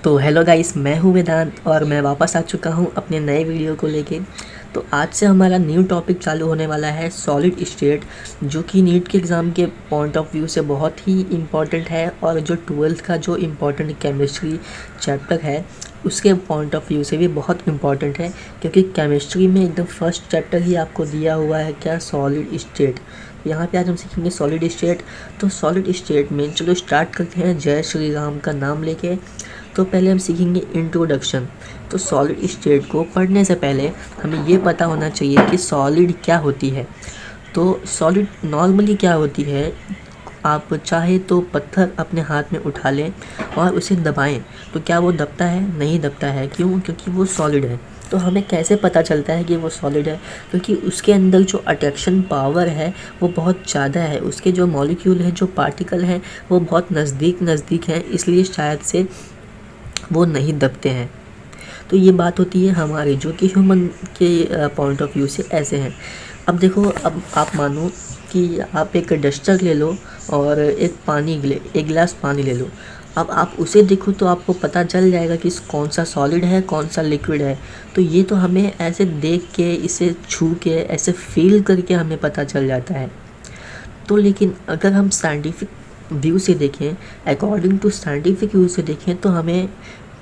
तो hello guys, मैं हूँ वेदांत और मैं वापस आ चुका हूँ अपने नए वीडियो को लेके। तो आज से हमारा न्यू टॉपिक चालू होने वाला है सॉलिड स्टेट, जो कि नीट के एग्ज़ाम के पॉइंट ऑफ व्यू से बहुत ही इम्पॉर्टेंट है और जो ट्वेल्थ का जो इम्पॉर्टेंट केमिस्ट्री चैप्टर है उसके पॉइंट ऑफ व्यू से भी बहुत इम्पॉर्टेंट है, क्योंकि केमिस्ट्री में एकदम फर्स्ट चैप्टर ही आपको दिया हुआ है क्या, सॉलिड स्टेट। यहाँ पे आज हम सीखेंगे सॉलिड स्टेट। तो सॉलिड स्टेट में चलो स्टार्ट करते हैं जय श्री राम का नाम लेके। तो पहले हम सीखेंगे इंट्रोडक्शन। तो सॉलिड स्टेट को पढ़ने से पहले हमें ये पता होना चाहिए कि सॉलिड क्या होती है। तो सॉलिड नॉर्मली क्या होती है, आप चाहे तो पत्थर अपने हाथ में उठा लें और उसे दबाएं, तो क्या वो दबता है? नहीं दबता है। क्यों? क्योंकि वो सॉलिड है। तो हमें कैसे पता चलता है कि वो सॉलिड है? क्योंकि उसके अंदर जो अट्रैक्शन पावर है वो बहुत ज़्यादा है, उसके जो मॉलिक्यूल हैं, जो पार्टिकल हैं, वो बहुत नज़दीक हैं, इसलिए शायद से वो नहीं दबते हैं। तो ये बात होती है हमारी, जो कि ह्यूमन के पॉइंट ऑफ व्यू से ऐसे हैं। अब देखो, अब आप मानो कि आप एक डस्टर ले लो और एक गिलास पानी ले लो। अब आप उसे देखो तो आपको पता चल जाएगा कि कौन सा सॉलिड है, कौन सा लिक्विड है। तो ये तो हमें ऐसे देख के, इसे छू के, ऐसे फील करके हमें पता चल जाता है। तो लेकिन अगर हम साइंटिफिक व्यू से देखें, अकॉर्डिंग टू साइंटिफिक व्यू से देखें, तो हमें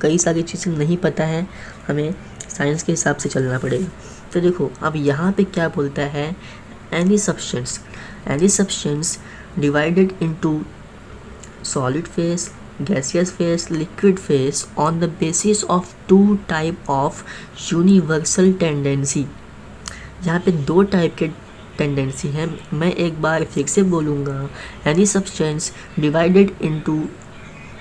कई सारी चीज़ें नहीं पता है, हमें साइंस के हिसाब से चलना पड़ेगा। तो देखो, अब यहाँ पे क्या बोलता है, any substance divided into solid phase, gaseous phase, liquid phase on the basis of two type of universal tendency. यहाँ पे दो टाइप के टेंडेंसी है। मैं एक बार फिर से बोलूँगा, any substance divided into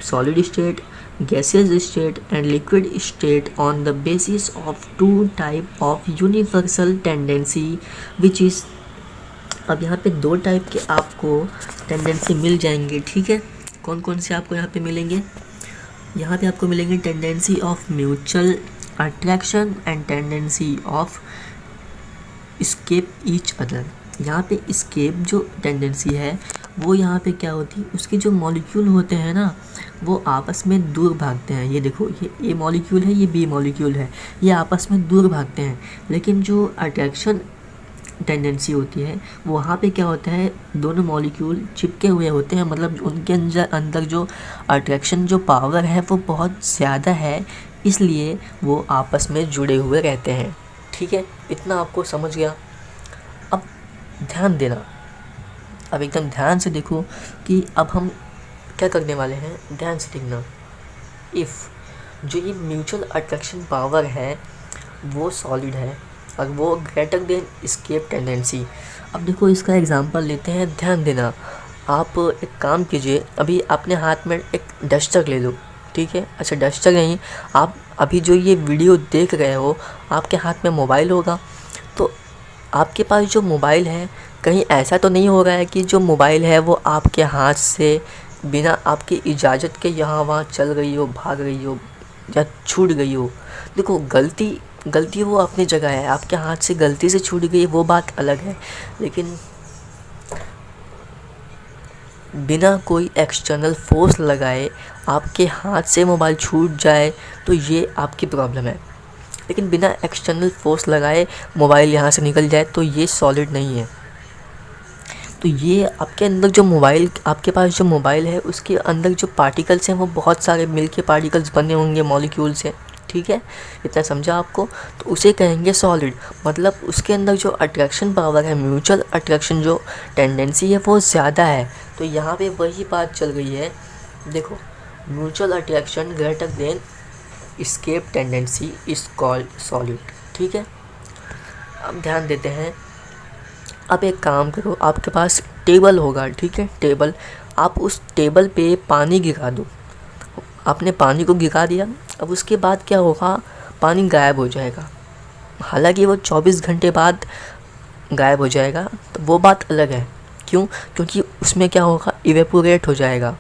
solid state, gaseous state and liquid state on the basis of two type of universal tendency which is। अब यहाँ पे दो टाइप के आपको टेंडेंसी मिल जाएंगे, ठीक है। कौन कौन से आपको यहाँ पे मिलेंगे? यहाँ पे आपको मिलेंगे tendency of mutual attraction and tendency of escape each other। यहाँ पे escape जो टेंडेंसी है वो यहाँ पे क्या होती है, उसके जो मॉलिक्यूल होते हैं ना, वो आपस में दूर भागते हैं। ये देखो, ये A मॉलिक्यूल है, ये B मॉलिक्यूल है, ये आपस में दूर भागते हैं। लेकिन जो अट्रैक्शन टेंडेंसी होती है वहाँ पे क्या होता है, दोनों मॉलिक्यूल चिपके हुए होते हैं, मतलब उनके अंदर जो अट्रैक्शन जो पावर है वो बहुत ज़्यादा है, इसलिए वो आपस में जुड़े हुए रहते हैं। ठीक है, इतना आपको समझ गया। अब ध्यान देना, अब एकदम ध्यान से देखो कि अब हम क्या करने वाले हैं, ध्यान से देखना। इफ़ जो ये म्यूचुअल अट्रैक्शन पावर है वो सॉलिड है और वो ग्रेटर देन एस्केप टेंडेंसी। अब देखो, इसका एग्जांपल लेते हैं, ध्यान देना। आप एक काम कीजिए, अभी अपने हाथ में एक डस्टर ले लो, ठीक है। अच्छा, डस्टर नहीं, आप अभी जो ये वीडियो देख रहे हो, आपके हाथ में मोबाइल होगा। तो आपके पास जो मोबाइल है, कहीं ऐसा तो नहीं हो रहा है कि जो मोबाइल है वो आपके हाथ से बिना आपकी इजाज़त के यहाँ वहाँ चल गई हो, भाग गई हो या छूट गई हो। देखो, गलती वो अपनी जगह है, आपके हाथ से गलती से छूट गई वो बात अलग है, लेकिन बिना कोई एक्सटर्नल फोर्स लगाए आपके हाथ से मोबाइल छूट जाए तो ये आपकी प्रॉब्लम है। लेकिन बिना एक्सटर्नल फोर्स लगाए मोबाइल यहाँ से निकल जाए तो ये सॉलिड नहीं है। तो ये आपके अंदर जो मोबाइल, आपके पास जो मोबाइल है उसके अंदर जो पार्टिकल्स हैं वो बहुत सारे मिलके पार्टिकल्स बने होंगे मॉलिक्यूल से, ठीक है। इतना समझा आपको? तो उसे कहेंगे सॉलिड। मतलब उसके अंदर जो अट्रैक्शन पावर है, म्यूचुअल अट्रैक्शन जो टेंडेंसी है वो ज़्यादा है। तो यहाँ पे वही बात चल गई है। देखो, mutual attraction greater than escape tendency is called solid, ठीक है। अब ध्यान देते हैं। अब एक काम करो, आपके पास टेबल होगा, ठीक है, टेबल। आप उस टेबल पे पानी गिरा दो। आपने पानी को गिरा दिया, अब उसके बाद क्या होगा, पानी गायब हो जाएगा। हालांकि वो 24 घंटे बाद गायब हो जाएगा, तो वो बात अलग है। क्यों? क्योंकि उसमें क्या होगा, इवेपोरेट हो जाएगा,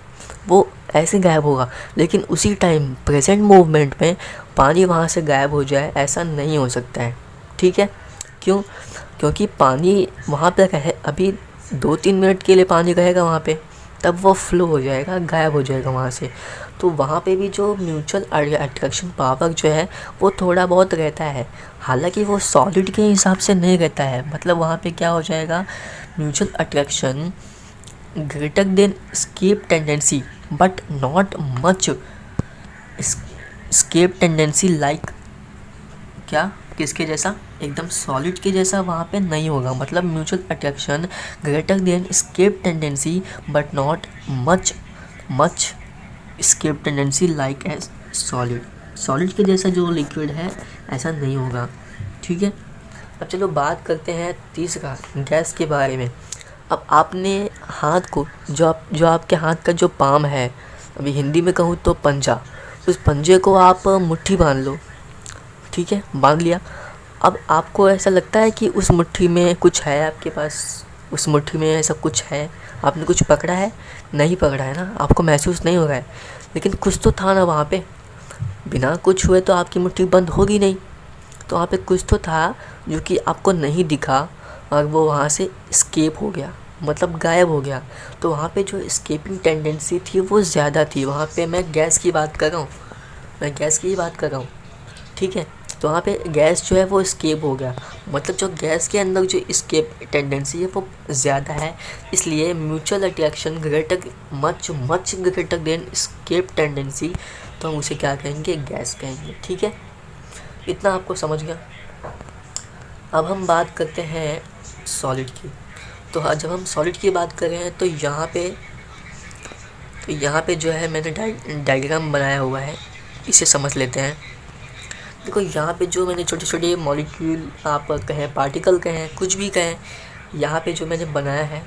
वो ऐसे गायब होगा। लेकिन उसी टाइम प्रेजेंट मूवमेंट में पानी वहाँ से गायब हो जाए, ऐसा नहीं हो सकता है, ठीक है। क्यों? क्योंकि पानी वहाँ पे रहे, अभी 2-3 मिनट के लिए पानी रहेगा वहाँ पे, तब वो फ्लो हो जाएगा, गायब हो जाएगा वहाँ से। तो वहाँ पे भी जो म्यूचुअल अट्रैक्शन पावर जो है वो थोड़ा बहुत रहता है, हालांकि वो सॉलिड के हिसाब से नहीं रहता है। मतलब वहाँ पे क्या हो जाएगा, mutual attraction greater than escape tendency but not much escape tendency like, क्या किसके जैसा, एकदम सॉलिड के जैसा वहाँ पे नहीं होगा। मतलब mutual attraction greater than escape tendency but not much escape tendency like as solid के जैसा जो लिक्विड है ऐसा नहीं होगा। ठीक है, अब चलो बात करते हैं तीसरा, गैस के बारे में। अब आपने हाथ को जो आपके हाथ का जो पाम है, अभी हिंदी में कहूँ तो पंजा, उस पंजे को आप मुट्ठी बांध लो। ठीक है, बांध लिया। अब आपको ऐसा लगता है कि उस मुट्ठी में कुछ है, आपके पास उस मुट्ठी में ऐसा कुछ है, आपने कुछ पकड़ा है? नहीं पकड़ा है ना, आपको महसूस नहीं हो रहा है, लेकिन कुछ तो था ना वहाँ पे। बिना कुछ हुए तो आपकी मुट्ठी बंद होगी नहीं, तो वहाँ पे कुछ तो था जो कि आपको नहीं दिखा और वो वहाँ से एस्केप हो गया, मतलब गायब हो गया। तो वहाँ पे जो एस्केपिंग टेंडेंसी थी वो ज़्यादा थी। वहाँ पे मैं गैस की बात कर रहा हूँ, ठीक है। तो वहाँ पे गैस जो है वो एस्केप हो गया, मतलब जो गैस के अंदर जो एस्केप टेंडेंसी है वो ज़्यादा है, इसलिए mutual attraction much greater than escape tendency, तो हम उसे क्या कहेंगे, गैस कहेंगे। ठीक है, इतना आपको समझ गया। अब हम बात करते हैं सॉलिड की। तो जब हम सॉलिड की बात कर रहे हैं तो यहाँ पे जो है मैंने डायग्राम बनाया हुआ है, इसे समझ लेते हैं। देखो यहाँ पे जो मैंने छोटे छोटे मॉलिक्यूल, आप कहें पार्टिकल कहें, कुछ भी कहें, यहाँ पे जो मैंने बनाया है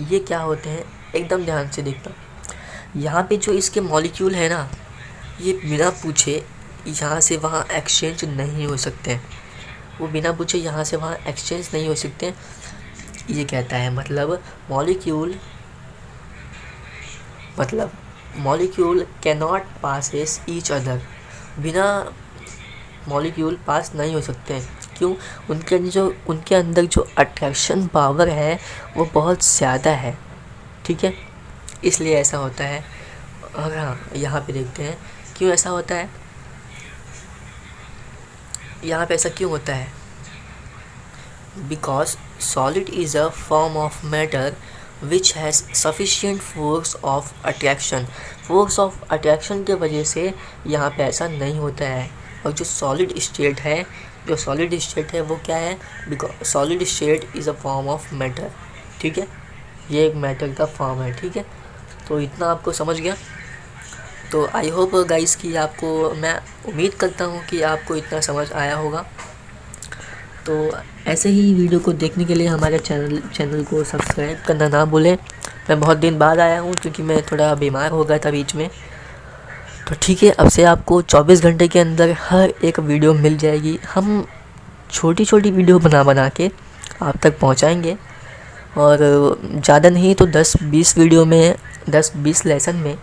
ये क्या होते हैं, एकदम ध्यान से देखना। यहाँ पे जो इसके मॉलिक्यूल है ना, ये बिना पूछे यहाँ से वहाँ एक्सचेंज नहीं हो सकते हैं, वो बिना पूछे यहाँ से वहाँ एक्सचेंज नहीं हो सकते। ये कहता है मतलब molecule can not passes each other, बिना मॉलिक्यूल पास नहीं हो सकते हैं। क्यों? उनके अंदर जो अट्रैक्शन पावर है वो बहुत ज़्यादा है। ठीक है, इसलिए ऐसा होता है। और हाँ, यहाँ पे देखते हैं क्यों ऐसा होता है। यहाँ पे ऐसा क्यों होता है, because solid is a form of matter which has sufficient force of attraction. Force of attraction के वजह से यहाँ पे ऐसा नहीं होता है। और जो सॉलिड स्टेट है वो क्या है, because solid state is a form of matter. ठीक है, ये एक मैटर का फॉर्म है। ठीक है, तो इतना आपको समझ गया। तो आई होप गाइस कि आपको, मैं उम्मीद करता हूँ कि आपको इतना समझ आया होगा। तो ऐसे ही वीडियो को देखने के लिए हमारे चैनल को सब्सक्राइब करना ना भूलें। मैं बहुत दिन बाद आया हूँ क्योंकि मैं थोड़ा बीमार हो गया था बीच में। तो ठीक है, अब से आपको 24 घंटे के अंदर हर एक वीडियो मिल जाएगी। हम छोटी छोटी वीडियो बना के आप तक पहुँचाएँगे, और ज़्यादा नहीं तो 10-20 वीडियो में, 10-20 लेसन में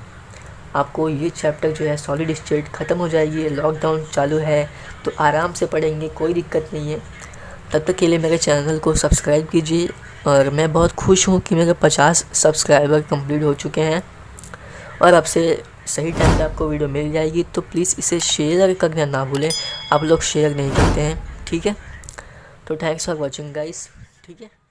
आपको ये चैप्टर जो है सॉलिड स्टेट ख़त्म हो जाएगी। लॉकडाउन चालू है तो आराम से पढ़ेंगे, कोई दिक्कत नहीं है। तब तक के लिए मेरे चैनल को सब्सक्राइब कीजिए। और मैं बहुत खुश हूँ कि मेरे 50 सब्सक्राइबर कंप्लीट हो चुके हैं, और अब से सही टाइम पे आपको वीडियो मिल जाएगी। तो प्लीज़ इसे शेयर करना ना भूलें, आप लोग शेयर नहीं करते हैं। ठीक है, तो थैंक्स फॉर वॉचिंग गाइस। ठीक है।